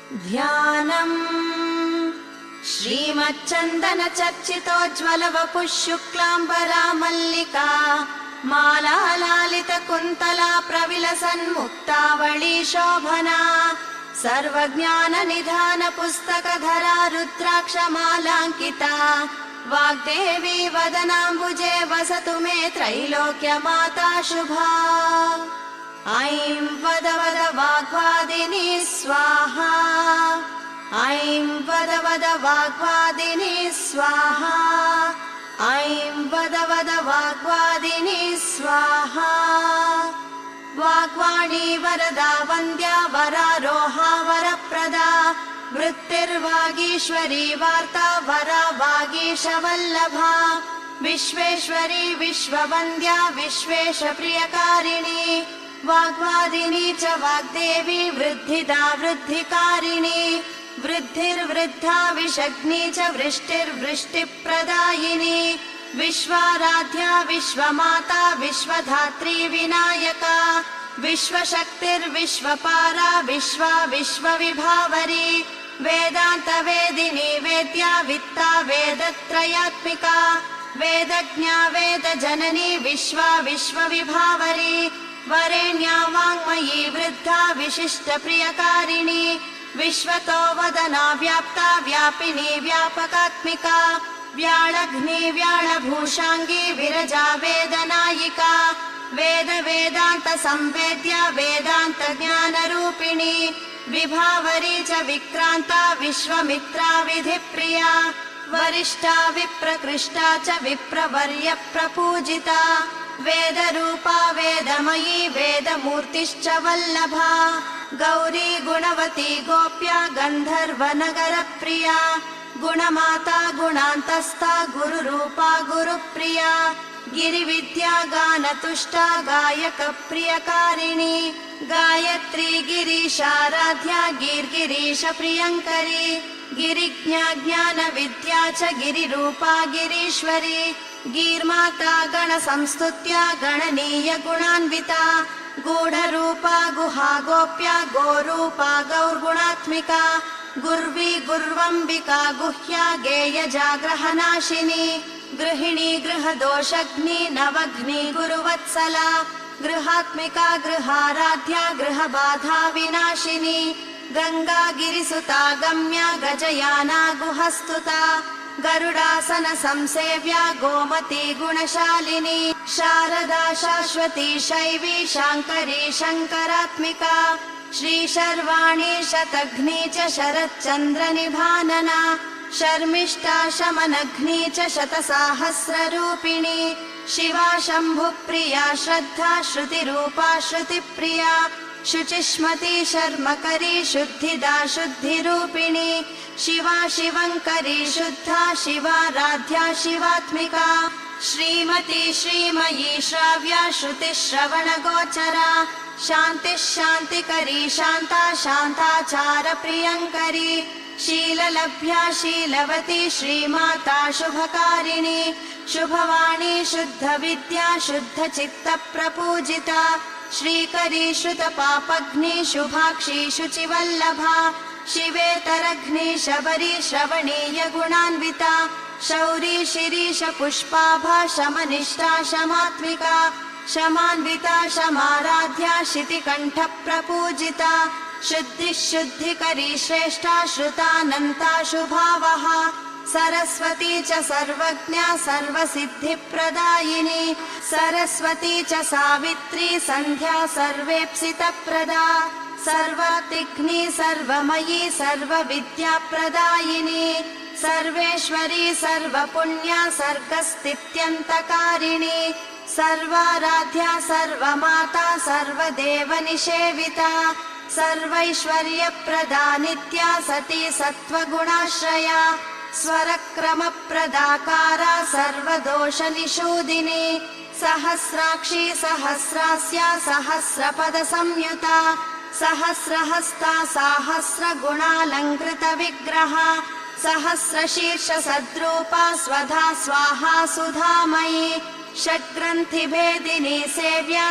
ध्यानम् श्रीमच्चन्दन चर्चितोज्ज्वल वपुः शुक्लाम्बरा मल्लिका माला लालित कुन्तला प्रविलसन्मुक्तावली शोभना सर्वज्ञान निधान पुस्तकधरा रुद्राक्षमालाङ्किता वाग्देवी वदनाम्बुजे वसतु मे त्रैलोक्य माता शुभा। ऐं वद वद वाग्वादिनी स्वाहा ऐं वद वद वाग्वादिनी स्वाहा ऐं वद वद वाग्वादिनी स्वाहा। वाग्वाणी वरदा वन्द्या वरारोहा वरप्रदा वृत्तिर्वागीश्वरी वार्ता वरा वागीशवल्लभा विश्वेश्वरी विश्ववन्द्या विश्वेश प्रियकारिणी वाग्वादिनी च वाग्देवी वृद्धिदा वृद्धिकारिणी वृद्धिर्वृद्धा विषग्नी च वृष्टिर्वृष्टिप्रदायिनी विश्वाराध्या विश्वमाता विश्वधात्री विनायका विश्वशक्तिर्विश्वपारा विश्वा विश्वविभावरी वेदान्त वेदिनी वेद्या वित्ता वेदत्रयात्मिका वेदज्ञा वेदजननी विश्वा विश्वविभावरी वरेण्या वाङ्मयी वृद्धा विशिष्टप्रियकारिणी विश्वतो वदना व्याप्ता व्यापिनी व्यापकात्मिका व्याळघ्नी व्याळभूषाङ्गी विरजा वेदनायिका वेद वेदान्त संवेद्या वेदान्त ज्ञानरूपिणी विभावरी च विक्रान्ता विश्वमित्रा विधिप्रिया वरिष्ठा विप्रकृष्टा च विप्रवर्य प्रपूजिता वेदरूपा वेदमयी वेदमूर्तिश्च वल्लभा गौरी गुणवती गोप्या गन्धर्वनगरप्रिया गुणमाता गुणान्तस्था गुरुरूपा गुरुप्रिया गिरिविद्या गानतुष्टा गायकप्रियकारिणी गायत्री गिरीशाराध्या गिर्गिरीश प्रियङ्करी गिरिज्ञा ज्ञानविद्या च गिरिरूपा गिरीश्वरी गीर्माता गणसंस्तुत्या गणनीय गुणान्विता गूढरूपा गुहा गोप्या गोरूपा गौर्गुणात्मिका गुर्वी गुर्वम्बिका गुह्या गेयजाग्रहनाशिनी गृहिणी गृहदोषग्नि नवघ्नि गुरुवत्सला गृहात्मिका गृहाराध्या गृहबाधा विनाशिनी गंगा गिरिसुता गम्या गजयाना गुहस्तुता गरुडासन संसेव्या गोमती गुणशालिनी शारदा शाश्वती शैवी शाङ्करी शङ्करात्मिका श्रीशर्वाणी शतघ्नी च शरच्चन्द्र निभानना शर्मिष्ठा शमनघ्नी च शतसाहस्ररूपिणी शिवा शम्भुप्रिया श्रद्धा श्रुतिरूपा श्रुतिप्रिया शुचिष्मती शर्मकरी शुद्धिदा शुद्धिरूपिणी शिवा शिवङ्करी शुद्धा शिवाराध्या शिवात्मिका श्रीमती श्रीमयी श्राव्या श्रुतिश्रवणगोचरा शान्तिः शान्तिकरी शान्ता शान्ताचार प्रियङ्करी शीललभ्या शीलवती श्रीमाता शुभकारिणी शुभवाणी शुद्धविद्या शुद्धचित्तप्रपूजिता श्रीकरी श्रुतपापघ्नी शुभाक्षी शुचिवल्लभा शिवेतरघ्नी शबरी श्रवणीय गुणान्विता शौरी शिरीश पुष्पाभा शमनिष्ठा शमात्मिका शमान्विता शमाराध्या शितिकण्ठ प्रपूजिता शुद्धिः शुद्धिकरी श्रेष्ठा श्रुतानन्ता शुभावहा सरस्वती च सर्वज्ञा सर्वसिद्धिप्रदायिनी सरस्वती च सावित्री सन्ध्या सर्वेप्सितप्रदा सर्वातिघ्नी सर्वमयी सर्वविद्याप्रदायिनी सर्वेश्वरी सर्वपुण्या सर्गस्थित्यन्तकारिणी सर्वाराध्या सर्वमाता सर्वदेवनिषेविता सर्वैश्वर्यप्रदा नित्या सती सत्त्वगुणाश्रया स्वरक्रमप्रदाकारा सर्वदोषनिषूदिनी सहस्राक्षी सहस्रास्या सहस्रपदसंयुता सहस्रहस्ता साहस्रगुणालङ्कृतविग्रहा सहस्रशीर्षसद्रूपा स्वधा स्वाहा सुधामयी षड्ग्रन्थिभेदिनी सेव्या